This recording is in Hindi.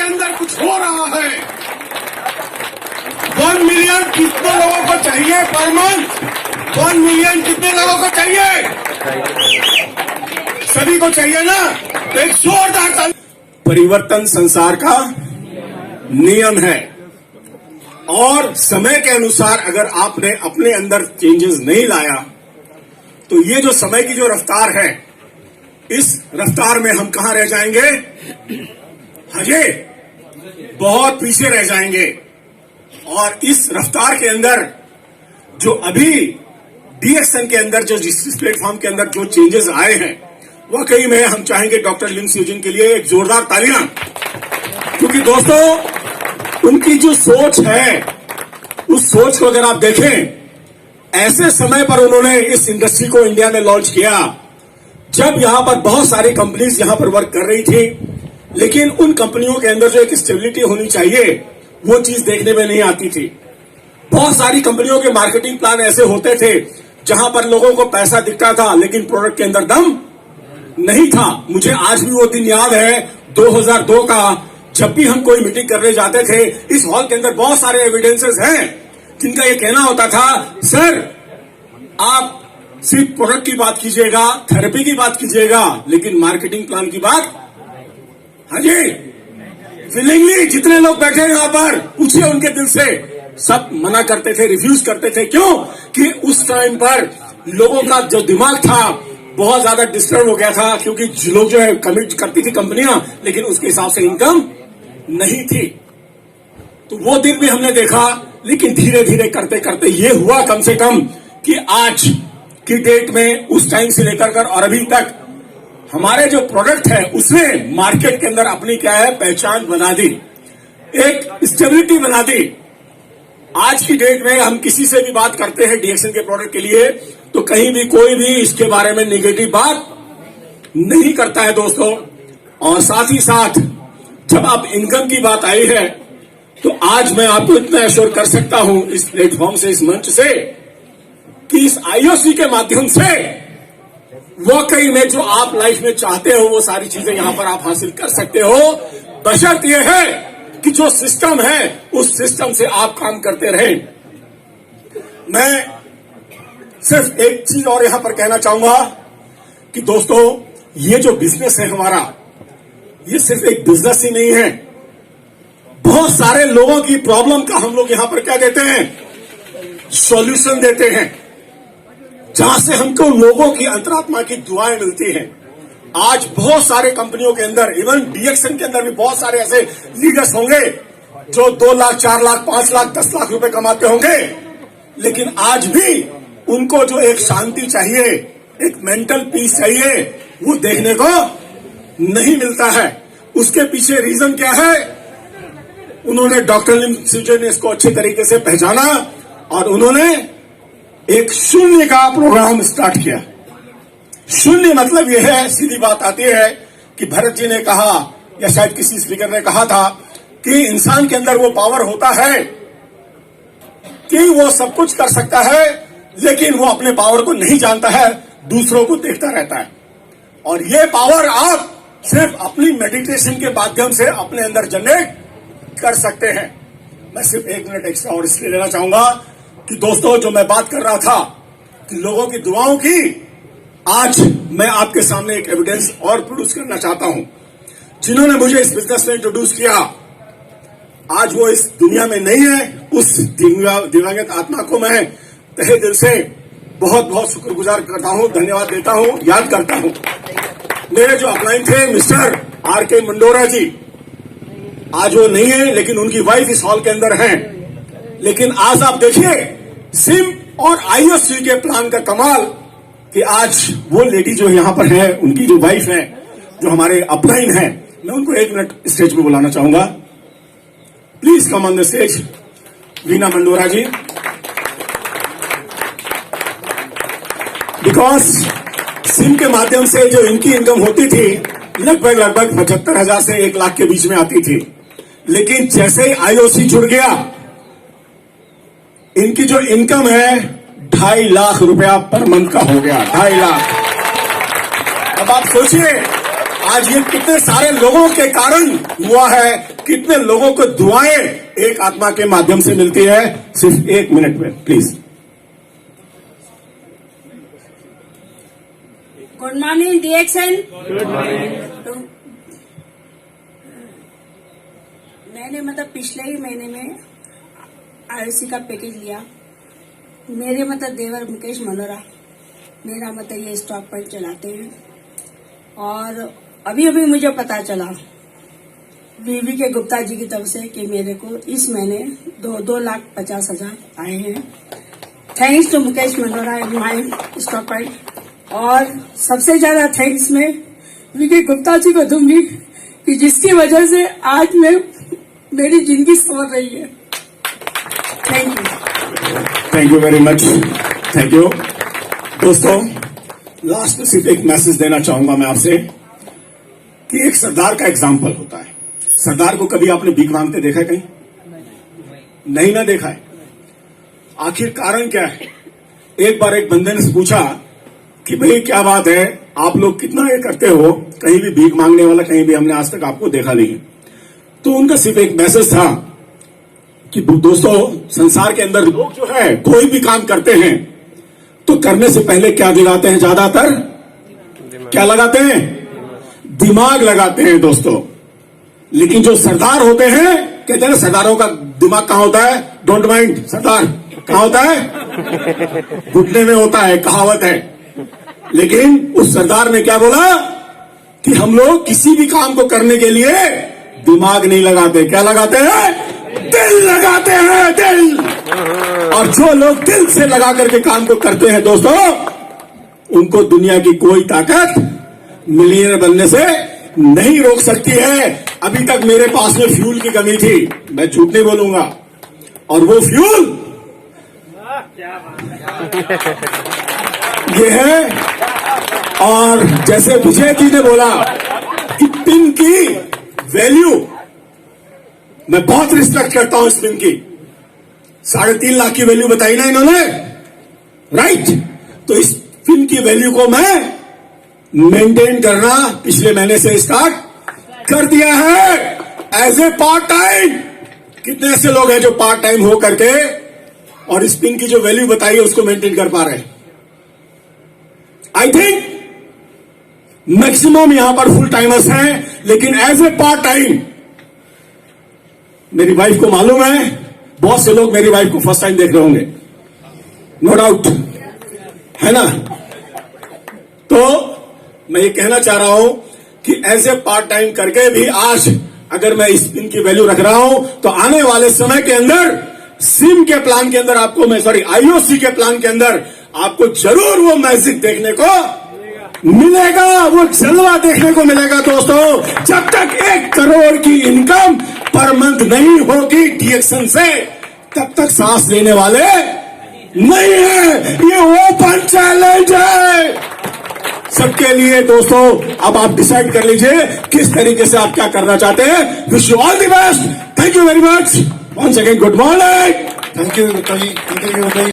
अंदर कुछ हो रहा है। 1 मिलियन कितने लोगों को चाहिए पर मंथ? 1 मिलियन कितने लोगों को चाहिए? सभी को चाहिए ना? एक जोरदार परिवर्तन संसार का नियम है और समय के अनुसार अगर आपने अपने अंदर चेंजेस नहीं लाया तो ये जो समय की जो रफ्तार है, इस रफ्तार में हम कहां रह जाएंगे? हजे बहुत पीछे रह जाएंगे। और इस रफ्तार के अंदर जो अभी डीएक्सन के अंदर जो जिस प्लेटफॉर्म के अंदर जो चेंजेस आए हैं, वाकई में हम चाहेंगे डॉक्टर लिम स्यूजिन के लिए एक जोरदार तालियां, क्योंकि दोस्तों उनकी जो सोच है, उस सोच को अगर आप देखें, ऐसे समय पर उन्होंने इस इंडस्ट्री को इंडिया में लॉन्च किया जब यहां पर बहुत सारी कंपनीज यहां पर वर्क कर रही थी, लेकिन उन कंपनियों के अंदर जो एक स्टेबिलिटी होनी चाहिए वो चीज देखने में नहीं आती थी। बहुत सारी कंपनियों के मार्केटिंग प्लान ऐसे होते थे जहां पर लोगों को पैसा दिखता था लेकिन प्रोडक्ट के अंदर दम नहीं था। मुझे आज भी वो दिन याद है 2002 का, जब भी हम कोई मीटिंग करने जाते थे, इस हॉल के अंदर बहुत सारे एविडेंसेस हैं जिनका ये कहना होता था, सर आप सिर्फ प्रोडक्ट की बात कीजिएगा, थेरेपी की बात कीजिएगा, लेकिन मार्केटिंग प्लान की बात, हाँ जी, फिलिंगली जितने लोग बैठे हैं यहां पर, पूछिए उनके दिल से, सब मना करते थे, रिफ्यूज करते थे। क्यों? कि उस टाइम पर लोगों का जो दिमाग था बहुत ज्यादा डिस्टर्ब हो गया था, क्योंकि लोग जो है कमिट करती थी कंपनियां, लेकिन उसके हिसाब से इनकम नहीं थी। तो वो दिन भी हमने देखा, लेकिन धीरे धीरे करते करते ये हुआ कम से कम कि आज की डेट में उस टाइम से लेकर कर और अभी तक हमारे जो प्रोडक्ट है उसने मार्केट के अंदर अपनी क्या है पहचान बना दी, एक स्टेबिलिटी बना दी। आज की डेट में हम किसी से भी बात करते हैं डीएक्सन के प्रोडक्ट के लिए तो कहीं भी कोई भी इसके बारे में नेगेटिव बात नहीं करता है दोस्तों। और साथ ही साथ जब आप इनकम की बात आई है तो आज मैं आपको इतना एश्योर कर सकता हूं इस प्लेटफॉर्म से, इस मंच से, कि इस आईओसी के माध्यम से वाकई में जो आप लाइफ में चाहते हो वो सारी चीजें यहां पर आप हासिल कर सकते हो, बशर्त यह है कि जो सिस्टम है उस सिस्टम से आप काम करते रहें। मैं सिर्फ एक चीज और यहां पर कहना चाहूंगा कि दोस्तों ये जो बिजनेस है हमारा, ये सिर्फ एक बिजनेस ही नहीं है, बहुत सारे लोगों की प्रॉब्लम का हम लोग यहां पर क्या देते हैं, सॉल्यूशन देते हैं, जहां से हमको लोगों की अंतरात्मा की दुआएं मिलती हैं। आज बहुत सारे कंपनियों के अंदर, इवन डीएक्सन के अंदर भी बहुत सारे ऐसे लीडर्स होंगे जो 2 लाख, 4 लाख, 5 लाख, 10 लाख रुपए कमाते होंगे, लेकिन आज भी उनको जो एक शांति चाहिए, एक मेंटल पीस चाहिए, वो देखने को नहीं मिलता है। उसके पीछे रीजन क्या है? उन्होंने डॉक्टर लिम स्यूजिन ने इसको अच्छे तरीके से पहचाना और उन्होंने एक शून्य का प्रोग्राम स्टार्ट किया। शून्य मतलब यह है, सीधी बात आती है कि भरत जी ने कहा या शायद किसी स्पीकर ने कहा था कि इंसान के अंदर वो पावर होता है कि वो सब कुछ कर सकता है, लेकिन वो अपने पावर को नहीं जानता है, दूसरों को देखता रहता है। और ये पावर आप सिर्फ अपनी मेडिटेशन के माध्यम से अपने अंदर जनरेट कर सकते हैं। मैं सिर्फ 1 मिनट एक्स्ट्रा और इसलिए लेना चाहूंगा कि दोस्तों जो मैं बात कर रहा था कि लोगों की दुआओं की, आज मैं आपके सामने एक एविडेंस और प्रोड्यूस करना चाहता हूं। जिन्होंने मुझे इस बिजनेस में इंट्रोड्यूस किया, आज वो इस दुनिया में नहीं है, उस दिवंगत आत्मा को मैं तहे दिल से बहुत बहुत शुक्रगुजार करता हूं, धन्यवाद देता हूं, याद करता हूं। मेरे जो अपलाइन थे मिस्टर आर.के. मंडोरा जी, आज वो नहीं है, लेकिन उनकी वाइफ इस हॉल के अंदर हैं। लेकिन आज आप देखिए सिम और आईओसी के प्लान का कमाल कि आज वो लेडी जो यहां पर है, उनकी जो वाइफ है, जो हमारे अपलाइन है, मैं उनको 1 मिनट स्टेज पे बुलाना चाहूंगा। Please come on the stage, Veena Mandora ji. Because SIM के माध्यम से जो इनकी इनकम होती थी लगभग 75,000 से 1 लाख के बीच में आती थी, लेकिन जैसे ही आईओसी जुड़ गया, इनकी जो इनकम है 2.5 लाख रुपया पर मंथ का हो गया, 2.5 लाख। अब आप सोचिए, आज ये कितने सारे लोगों के कारण हुआ है, कितने लोगों को दुआएं एक आत्मा के माध्यम से मिलती है। सिर्फ 1 मिनट में please. Good morning DXN. Good morning. मैंने मतलब पिछले ही महीने में आईओसी का पैकेज लिया। मेरे मतलब देवर मुकेश मनोरा मेरा मतलब ये स्टॉक पॉइंट चलाते हैं, और अभी अभी मुझे पता चला वीवी के गुप्ता जी की तरफ से कि मेरे को इस महीने 2,50,000 आए हैं। Thanks to Mukesh Manora and my stock point. और सबसे ज्यादा थैंक्स मैं वीके गुप्ता जी को दूंगी कि जिसकी वजह से आज मेरी जिंदगी संवर रही है। Thank you. Thank you very much. Thank you. दोस्तों, लास्ट में सिर्फ एक मैसेज देना चाहूंगा मैं आपसे कि एक सरदार का एग्जाम्पल होता है। सरदार को कभी आपने भीख मांगते देखा है कहीं? नहीं ना देखा है। आखिर कारण क्या है? एक बार एक बंदे ने पूछा कि भाई क्या बात है, आप लोग कितना ये करते हो, कहीं भी भीख मांगने वाला कहीं भी हमने आज तक आपको देखा नहीं है। तो उनका सिर्फ एक मैसेज था कि दोस्तों, संसार के अंदर लोग जो है कोई भी काम करते हैं तो करने से पहले क्या लगाते हैं? ज्यादातर क्या लगाते हैं? दिमाग लगाते हैं दोस्तों। लेकिन जो सरदार होते हैं, कहते हैं ना सरदारों का दिमाग कहां होता है? डोंट माइंड, सरदार कहां होता है? घुटने में होता है, कहावत है। लेकिन उस सरदार ने क्या बोला कि हम लोग किसी भी काम को करने के लिए दिमाग नहीं लगाते, क्या लगाते हैं? दिल लगाते हैं, दिल। और जो लोग दिल से लगा करके काम को करते हैं दोस्तों, उनको दुनिया की कोई ताकत मिलियनर बनने से नहीं रोक सकती है। अभी तक मेरे पास में फ्यूल की कमी थी, मैं झूठ नहीं बोलूंगा, और वो फ्यूल ये है। और जैसे विजय जी ने बोला कि पिन की वैल्यू, मैं बहुत रिस्पेक्ट करता हूं इस पिन की। 3.5 लाख की वैल्यू बताई ना इन्होंने, राइट? तो इस पिन की वैल्यू को मैं मेंटेन करना पिछले महीने से स्टार्ट कर दिया है एज ए पार्ट टाइम। कितने ऐसे लोग हैं जो पार्ट टाइम हो करके और इस पिन की जो वैल्यू बताई है उसको मेंटेन कर पा रहे हैं? आई थिंक मैक्सिमम यहां पर फुल टाइमर्स हैं, लेकिन एज ए पार्ट टाइम मेरी वाइफ को मालूम है, बहुत से लोग मेरी वाइफ को फर्स्ट टाइम देख रहे होंगे, नो डाउट, है ना? तो मैं ये कहना चाह रहा हूं कि एज ए पार्ट टाइम करके भी आज अगर मैं इस पिन की वैल्यू रख रहा हूं तो आने वाले समय के अंदर सिम के प्लान के अंदर आपको आईओसी के प्लान के अंदर आपको जरूर वो मैजिक देखने को मिलेगा, वो जलवा देखने को मिलेगा दोस्तों। जब तक 1 करोड़ की इनकम पर मंथ नहीं होगी डीएक्सएन से, तब तक सांस लेने वाले नहीं है। ये ओपन चैलेंज है सबके लिए दोस्तों। अब आप डिसाइड कर लीजिए किस तरीके से आप क्या करना चाहते हैं। Wish you all the best. Thank you very much. Once again good morning. Thank you.